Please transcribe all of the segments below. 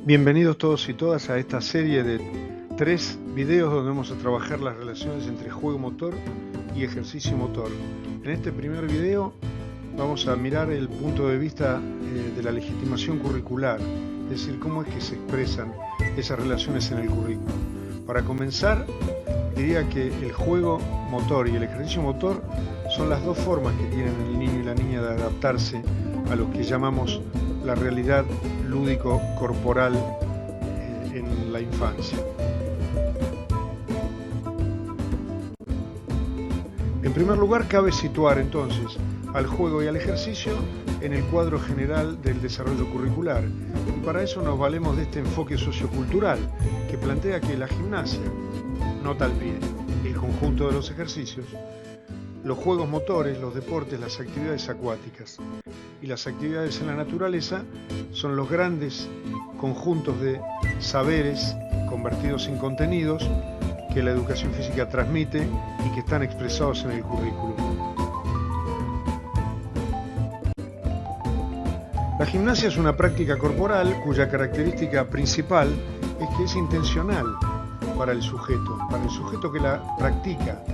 Bienvenidos todos y todas a esta serie de 3 videos donde vamos a trabajar las relaciones entre juego motor y ejercicio motor. En este primer video vamos a mirar el punto de vista de la legitimación curricular, es decir, cómo es que se expresan esas relaciones en el currículo. Para comenzar, diría que el juego motor y el ejercicio motor son las dos formas que tienen el niño y la niña de adaptarse a lo que llamamos la realidad lúdico-corporal en la infancia. En primer lugar, cabe situar entonces al juego y al ejercicio en el cuadro general del desarrollo curricular. Y para eso nos valemos de este enfoque sociocultural que plantea que la gimnasia, nota al pie, el conjunto de los ejercicios, los juegos motores, los deportes, las actividades acuáticas y las actividades en la naturaleza son los grandes conjuntos de saberes convertidos en contenidos que la educación física transmite y que están expresados en el currículum. La gimnasia es una práctica corporal cuya característica principal es que es intencional para el sujeto que la practica,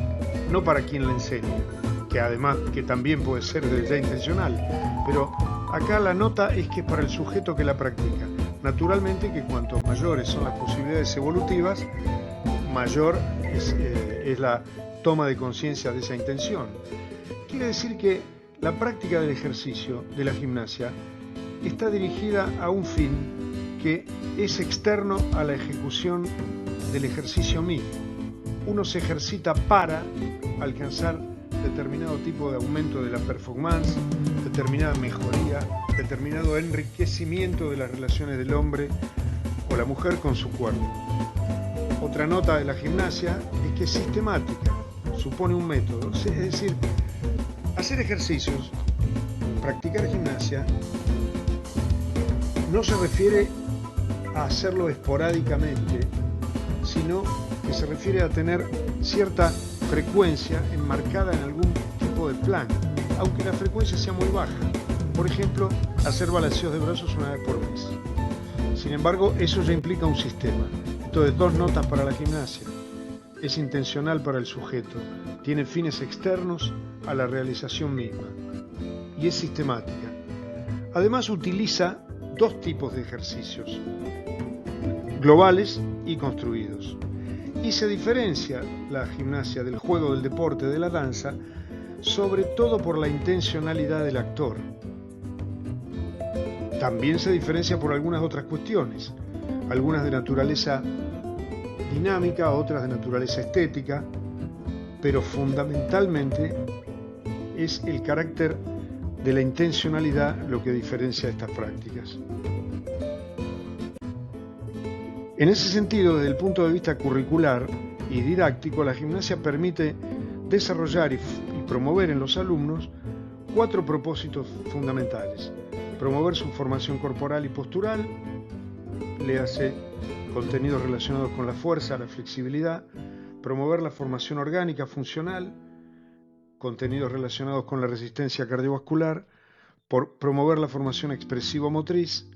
no para quien la enseña, que además que también puede ser ya intencional, pero acá la nota es que es para el sujeto que la practica. Naturalmente que cuanto mayores son las posibilidades evolutivas, mayor es la toma de conciencia de esa intención. Quiere decir que la práctica del ejercicio, de la gimnasia, está dirigida a un fin que es externo a la ejecución del ejercicio mismo. Uno se ejercita para alcanzar determinado tipo de aumento de la performance, determinada mejoría, determinado enriquecimiento de las relaciones del hombre o la mujer con su cuerpo. Otra nota de la gimnasia es que es sistemática, supone un método, es decir, hacer ejercicios, practicar gimnasia, no se refiere a hacerlo esporádicamente, sino que se refiere a tener cierta frecuencia enmarcada en algún tipo de plan, aunque la frecuencia sea muy baja. Por ejemplo, hacer balanceos de brazos una vez por mes. Sin embargo, eso ya implica un sistema. Entonces, 2 notas para la gimnasia. Es intencional para el sujeto, tiene fines externos a la realización misma y es sistemática. Además, utiliza 2 tipos de ejercicios, globales y construidos. Y se diferencia la gimnasia del juego, del deporte, de la danza, sobre todo por la intencionalidad del actor. También se diferencia por algunas otras cuestiones, algunas de naturaleza dinámica, otras de naturaleza estética, pero fundamentalmente es el carácter de la intencionalidad lo que diferencia estas prácticas. En ese sentido, desde el punto de vista curricular y didáctico, la gimnasia permite desarrollar y promover en los alumnos 4 propósitos fundamentales. Promover su formación corporal y postural, léase contenidos relacionados con la fuerza, la flexibilidad, promover la formación orgánica funcional, contenidos relacionados con la resistencia cardiovascular, promover la formación expresivo-motriz,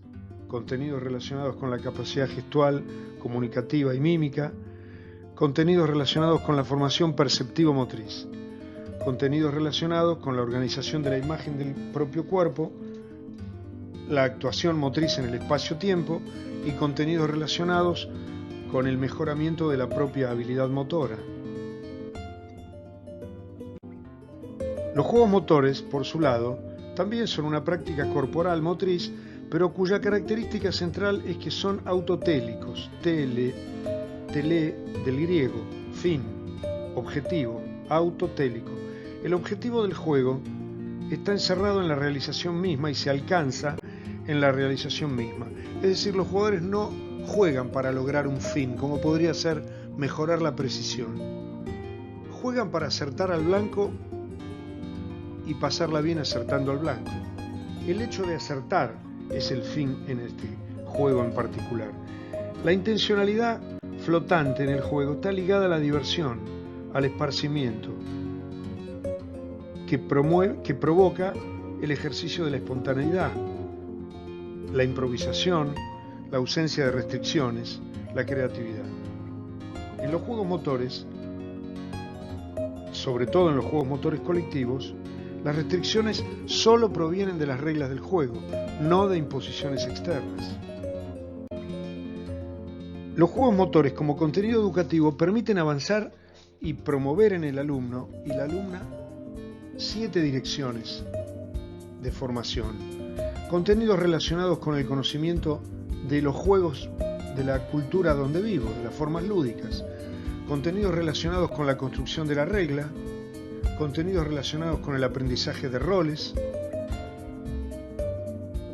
contenidos relacionados con la capacidad gestual, comunicativa y mímica, contenidos relacionados con la formación perceptivo-motriz, contenidos relacionados con la organización de la imagen del propio cuerpo, la actuación motriz en el espacio-tiempo y contenidos relacionados con el mejoramiento de la propia habilidad motora. Los juegos motores, por su lado, también son una práctica corporal motriz, pero cuya característica central es que son autotélicos, tele del griego, fin, objetivo, autotélico. El objetivo del juego está encerrado en la realización misma y se alcanza en la realización misma. Es decir, los jugadores no juegan para lograr un fin, como podría ser mejorar la precisión. Juegan para acertar al blanco y pasarla bien acertando al blanco. El hecho de acertar es el fin en este juego en particular. La intencionalidad flotante en el juego está ligada a la diversión, al esparcimiento, que provoca el ejercicio de la espontaneidad, la improvisación, la ausencia de restricciones, la creatividad. En los juegos motores, sobre todo en los juegos motores colectivos, las restricciones solo provienen de las reglas del juego, no de imposiciones externas. Los juegos motores como contenido educativo permiten avanzar y promover en el alumno y la alumna 7 direcciones de formación. Contenidos relacionados con el conocimiento de los juegos de la cultura donde vivo, de las formas lúdicas. Contenidos relacionados con la construcción de la regla. Contenidos relacionados con el aprendizaje de roles.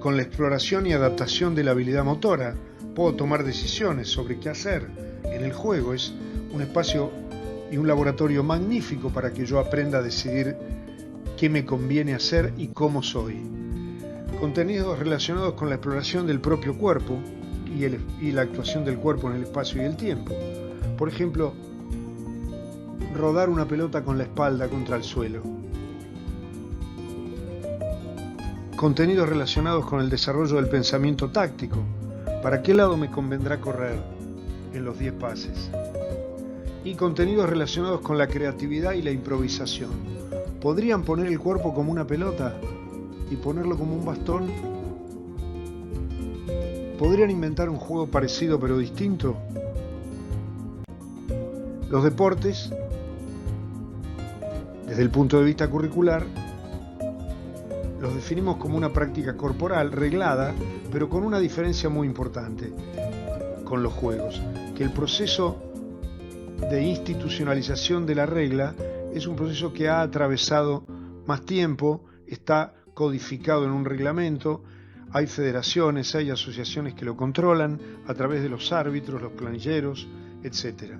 Con la exploración y adaptación de la habilidad motora. Puedo tomar decisiones sobre qué hacer en el juego. Es un espacio y un laboratorio magnífico para que yo aprenda a decidir qué me conviene hacer y cómo soy. Contenidos relacionados con la exploración del propio cuerpo y la actuación del cuerpo en el espacio y el tiempo. Por ejemplo, rodar una pelota con la espalda contra el suelo. Contenidos relacionados con el desarrollo del pensamiento táctico. ¿Para qué lado me convendrá correr en los 10 pases? Y contenidos relacionados con la creatividad y la improvisación. ¿Podrían poner el cuerpo como una pelota y ponerlo como un bastón? ¿Podrían inventar un juego parecido pero distinto? Los deportes, desde el punto de vista curricular, los definimos como una práctica corporal reglada, pero con una diferencia muy importante con los juegos, que el proceso de institucionalización de la regla es un proceso que ha atravesado más tiempo, está codificado en un reglamento, hay federaciones, hay asociaciones que lo controlan a través de los árbitros, los planilleros, etc.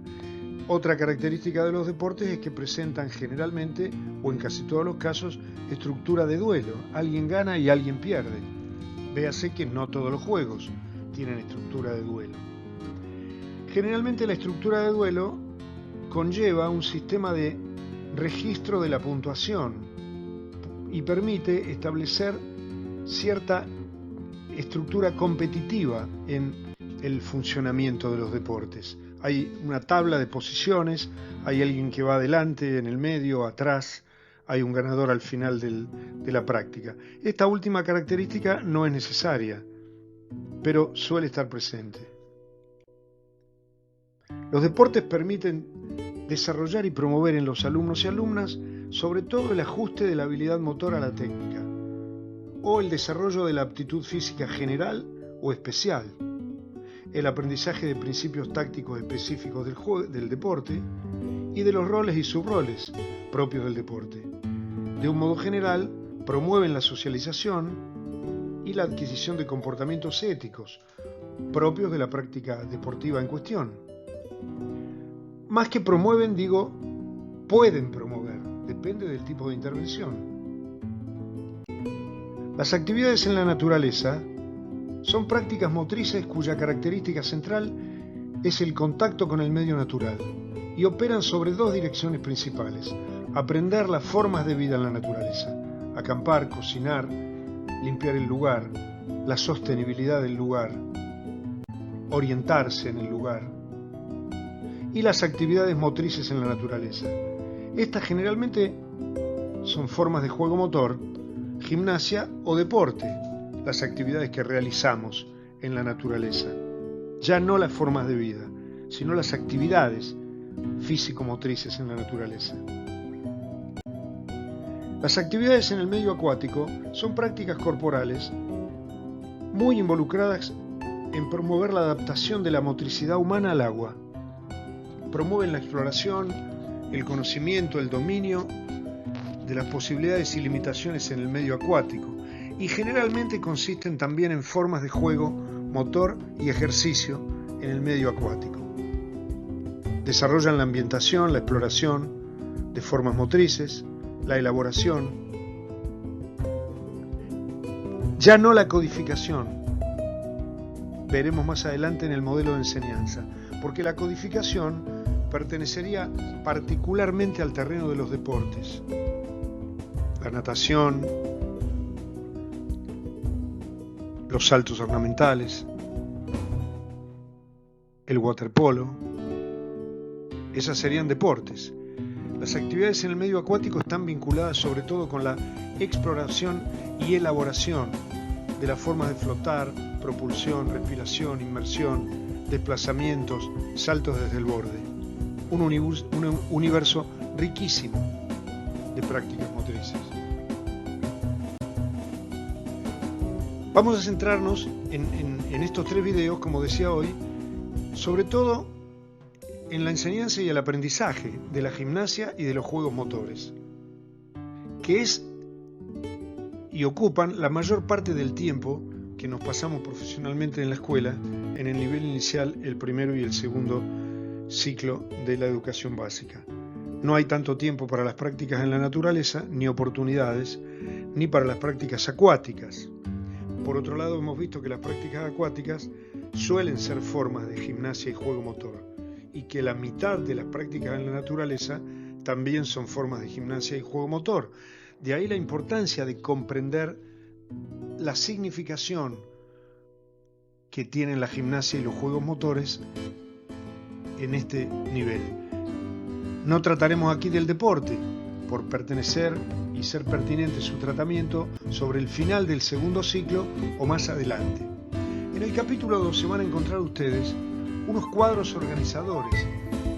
Otra característica de los deportes es que presentan generalmente, o en casi todos los casos, estructura de duelo. Alguien gana y alguien pierde. Véase que no todos los juegos tienen estructura de duelo. Generalmente la estructura de duelo conlleva un sistema de registro de la puntuación y permite establecer cierta estructura competitiva en el funcionamiento de los deportes. Hay una tabla de posiciones, hay alguien que va adelante, en el medio, atrás, hay un ganador al final de la práctica. Esta última característica no es necesaria, pero suele estar presente. Los deportes permiten desarrollar y promover en los alumnos y alumnas sobre todo el ajuste de la habilidad motora a la técnica, o el desarrollo de la aptitud física general o especial, el aprendizaje de principios tácticos específicos del deporte y de los roles y subroles propios del deporte. De un modo general, promueven la socialización y la adquisición de comportamientos éticos propios de la práctica deportiva en cuestión. Más que promueven, digo, pueden promover, depende del tipo de intervención. Las actividades en la naturaleza son prácticas motrices cuya característica central es el contacto con el medio natural y operan sobre 2 direcciones principales: aprender las formas de vida en la naturaleza, acampar, cocinar, limpiar el lugar, la sostenibilidad del lugar, orientarse en el lugar, y las actividades motrices en la naturaleza. Estas generalmente son formas de juego motor, gimnasia o deporte, las actividades que realizamos en la naturaleza. Ya no las formas de vida, sino las actividades físico-motrices en la naturaleza. Las actividades en el medio acuático son prácticas corporales muy involucradas en promover la adaptación de la motricidad humana al agua. Promueven la exploración, el conocimiento, el dominio de las posibilidades y limitaciones en el medio acuático, y generalmente consisten también en formas de juego, motor y ejercicio en el medio acuático. Desarrollan la ambientación, la exploración de formas motrices, la elaboración, ya no la codificación. Veremos más adelante en el modelo de enseñanza, porque la codificación pertenecería particularmente al terreno de los deportes. La natación, los saltos ornamentales, el waterpolo. Esas serían deportes. Las actividades en el medio acuático están vinculadas sobre todo con la exploración y elaboración de las formas de flotar, propulsión, respiración, inmersión, desplazamientos, saltos desde el borde. Un universo riquísimo de prácticas motrices. Vamos a centrarnos en estos 3 videos, como decía hoy, sobre todo en la enseñanza y el aprendizaje de la gimnasia y de los juegos motores, que es y ocupan la mayor parte del tiempo que nos pasamos profesionalmente en la escuela, en el nivel inicial, el primero y el segundo ciclo de la educación básica. No hay tanto tiempo para las prácticas en la naturaleza, ni oportunidades, ni para las prácticas acuáticas. Por otro lado, hemos visto que las prácticas acuáticas suelen ser formas de gimnasia y juego motor, y que la mitad de las prácticas en la naturaleza también son formas de gimnasia y juego motor. De ahí la importancia de comprender la significación que tienen la gimnasia y los juegos motores en este nivel. No trataremos aquí del deporte, por pertenecer y ser pertinente su tratamiento sobre el final del segundo ciclo o más adelante. En el capítulo 2 se van a encontrar ustedes unos cuadros organizadores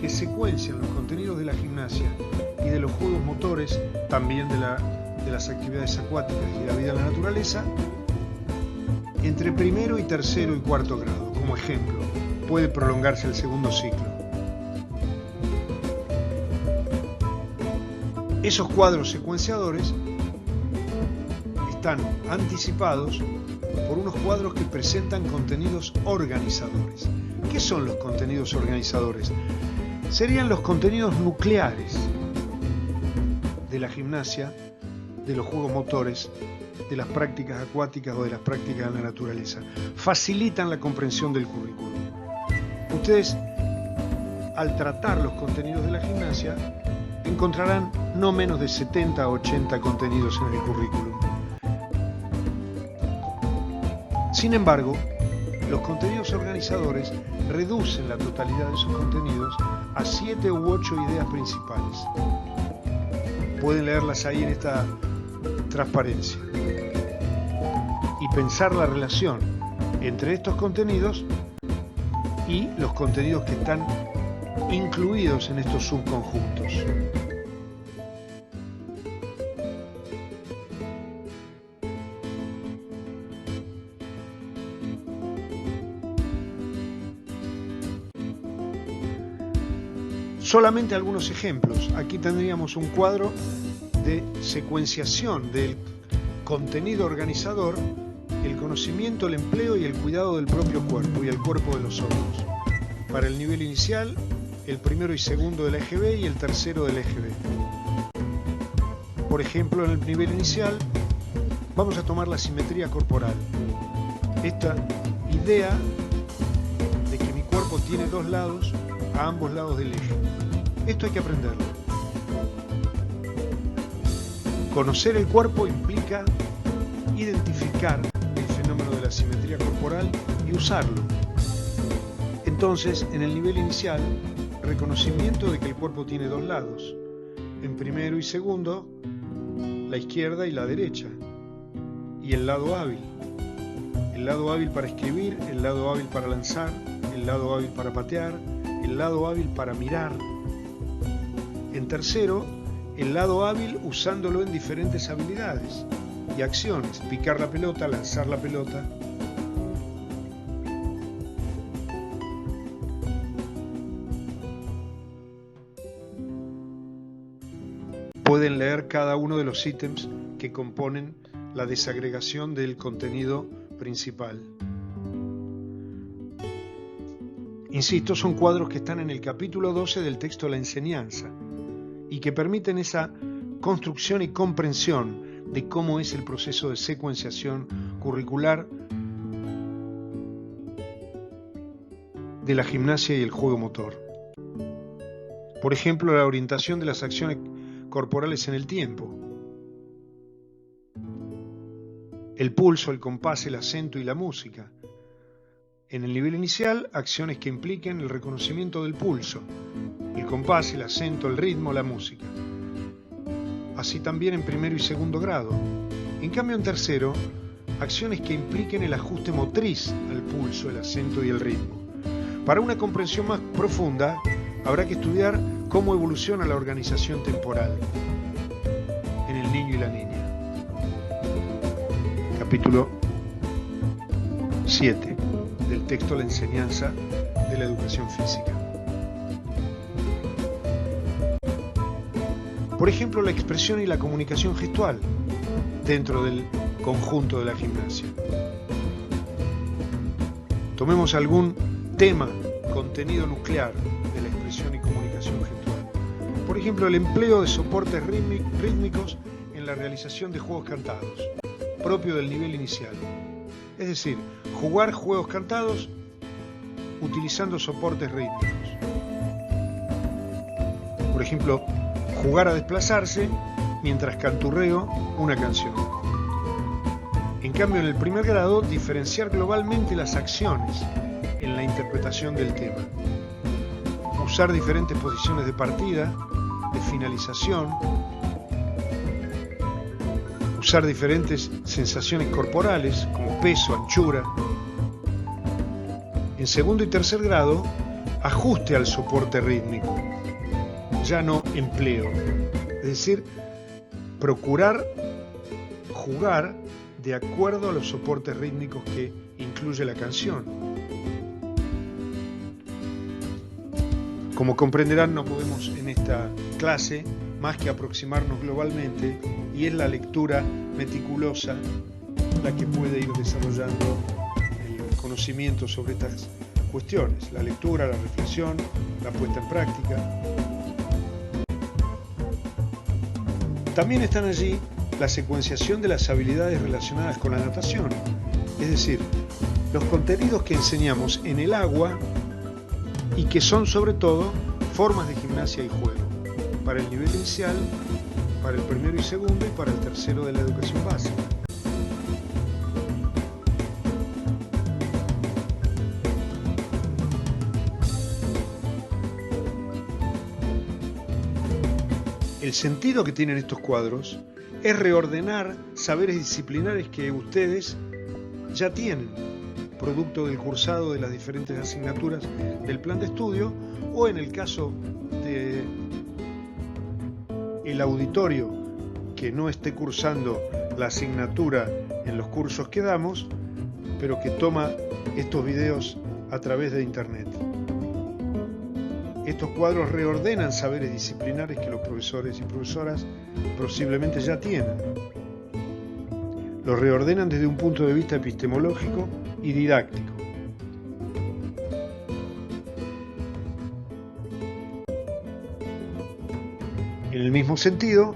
que secuencian los contenidos de la gimnasia y de los juegos motores, también de las actividades acuáticas y de la vida en la naturaleza, entre primero y tercero y cuarto grado. Como ejemplo, puede prolongarse el segundo ciclo. Esos cuadros secuenciadores están anticipados por unos cuadros que presentan contenidos organizadores. ¿Qué son los contenidos organizadores? Serían los contenidos nucleares de la gimnasia, de los juegos motores, de las prácticas acuáticas o de las prácticas en la naturaleza. Facilitan la comprensión del currículum. Ustedes, al tratar los contenidos de la gimnasia, encontrarán no menos de 70 a 80 contenidos en el currículum. Sin embargo, los contenidos organizadores reducen la totalidad de sus contenidos a 7 u 8 ideas principales. Pueden leerlas ahí en esta transparencia y pensar la relación entre estos contenidos y los contenidos que están incluidos en estos subconjuntos. Solamente algunos ejemplos. Aquí tendríamos un cuadro de secuenciación del contenido organizador, el conocimiento, el empleo y el cuidado del propio cuerpo y el cuerpo de los otros. Para el nivel inicial, el primero y segundo del eje B y el tercero del eje B. Por ejemplo, en el nivel inicial, vamos a tomar la simetría corporal. Esta idea de que mi cuerpo tiene 2 lados a ambos lados del eje. Esto hay que aprenderlo. Conocer el cuerpo implica identificar el fenómeno de la simetría corporal y usarlo. Entonces, en el nivel inicial, reconocimiento de que el cuerpo tiene 2 lados. En primero y segundo, la izquierda y la derecha. Y el lado hábil. El lado hábil para escribir, el lado hábil para lanzar, el lado hábil para patear, el lado hábil para mirar. En tercero, el lado hábil usándolo en diferentes habilidades y acciones, picar la pelota, lanzar la pelota. Pueden leer cada uno de los ítems que componen la desagregación del contenido principal. Insisto, son cuadros que están en el capítulo 12 del texto de la enseñanza y que permiten esa construcción y comprensión de cómo es el proceso de secuenciación curricular de la gimnasia y el juego motor. Por ejemplo, la orientación de las acciones corporales en el tiempo, el pulso, el compás, el acento y la música, En el nivel inicial, acciones que impliquen el reconocimiento del pulso, el compás, el acento, el ritmo, la música. Así también en primero y segundo grado. En cambio, en tercero, acciones que impliquen el ajuste motriz al pulso, el acento y el ritmo. Para una comprensión más profunda, habrá que estudiar cómo evoluciona la organización temporal en el niño y la niña. Capítulo 7 del texto La enseñanza de la educación física. Por ejemplo, la expresión y la comunicación gestual dentro del conjunto de la gimnasia. Tomemos algún tema, contenido nuclear de la expresión y comunicación gestual. Por ejemplo, el empleo de soportes rítmicos en la realización de juegos cantados, propio del nivel inicial. Es decir, jugar juegos cantados utilizando soportes rítmicos. Por ejemplo, jugar a desplazarse mientras canturreo una canción. En cambio, en el primer grado, diferenciar globalmente las acciones en la interpretación del tema. Usar diferentes posiciones de partida, de finalización. Usar diferentes sensaciones corporales, como peso, anchura. En segundo y tercer grado, ajuste al soporte rítmico, ya no empleo. Es decir, procurar jugar de acuerdo a los soportes rítmicos que incluye la canción. Como comprenderán, no podemos en esta clase más que aproximarnos globalmente, y es la lectura meticulosa la que puede ir desarrollando el conocimiento sobre estas cuestiones: la lectura, la reflexión, la puesta en práctica. También están allí la secuenciación de las habilidades relacionadas con la natación, es decir, los contenidos que enseñamos en el agua y que son sobre todo formas de gimnasia y juego, para el nivel inicial, para el primero y segundo y para el tercero de la educación básica. El sentido que tienen estos cuadros es reordenar saberes disciplinares que ustedes ya tienen, producto del cursado de las diferentes asignaturas del plan de estudio, o en el caso de el auditorio que no esté cursando la asignatura en los cursos que damos, pero que toma estos videos a través de internet. Estos cuadros reordenan saberes disciplinares que los profesores y profesoras posiblemente ya tienen. Los reordenan desde un punto de vista epistemológico y didáctico. En el mismo sentido,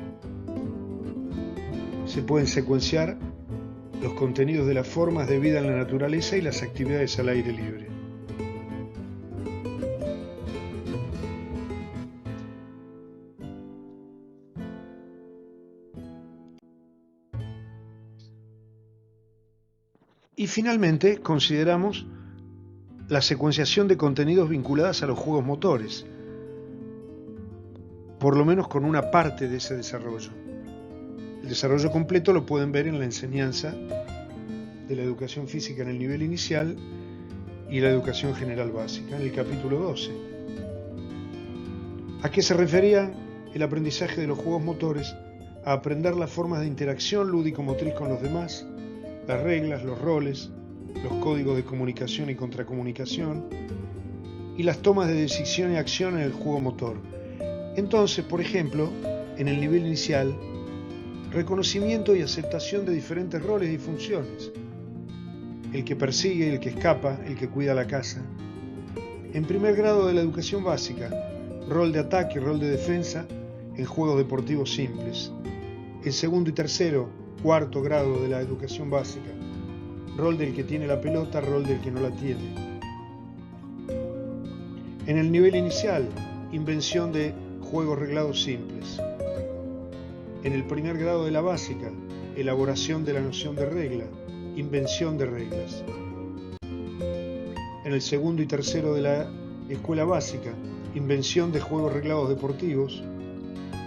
se pueden secuenciar los contenidos de las formas de vida en la naturaleza y las actividades al aire libre. Y finalmente consideramos la secuenciación de contenidos vinculados a los juegos motores, por lo menos con una parte de ese desarrollo. El desarrollo completo lo pueden ver en la enseñanza de la educación física en el nivel inicial y la educación general básica, en el capítulo 12. ¿A qué se refería el aprendizaje de los juegos motores? A aprender las formas de interacción lúdico-motriz con los demás, las reglas, los roles, los códigos de comunicación y contracomunicación, y las tomas de decisión y acción en el juego motor. Entonces, por ejemplo, en el nivel inicial, reconocimiento y aceptación de diferentes roles y funciones: el que persigue, el que escapa, el que cuida la casa. En primer grado de la educación básica, rol de ataque, rol de defensa en juegos deportivos simples. En segundo y tercero, cuarto grado de la educación básica, rol del que tiene la pelota, rol del que no la tiene. En el nivel inicial, invención de juegos reglados simples. En el primer grado de la básica, elaboración de la noción de regla, invención de reglas. en el segundo y tercero de la escuela básica, invención de juegos reglados deportivos,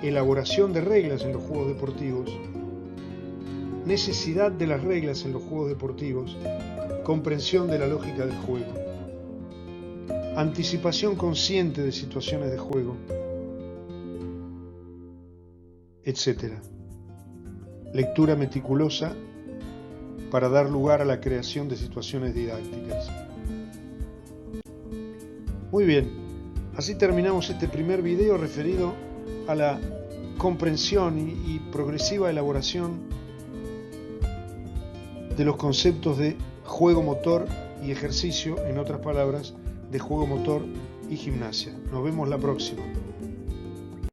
elaboración de reglas en los juegos deportivos, necesidad de las reglas en los juegos deportivos, comprensión de la lógica del juego, anticipación consciente de situaciones de juego, etc. Lectura meticulosa para dar lugar a la creación de situaciones didácticas. Muy bien, así terminamos este primer video referido a la comprensión y progresiva elaboración de los conceptos de juego motor y ejercicio, en otras palabras, de juego motor y gimnasia. Nos vemos la próxima.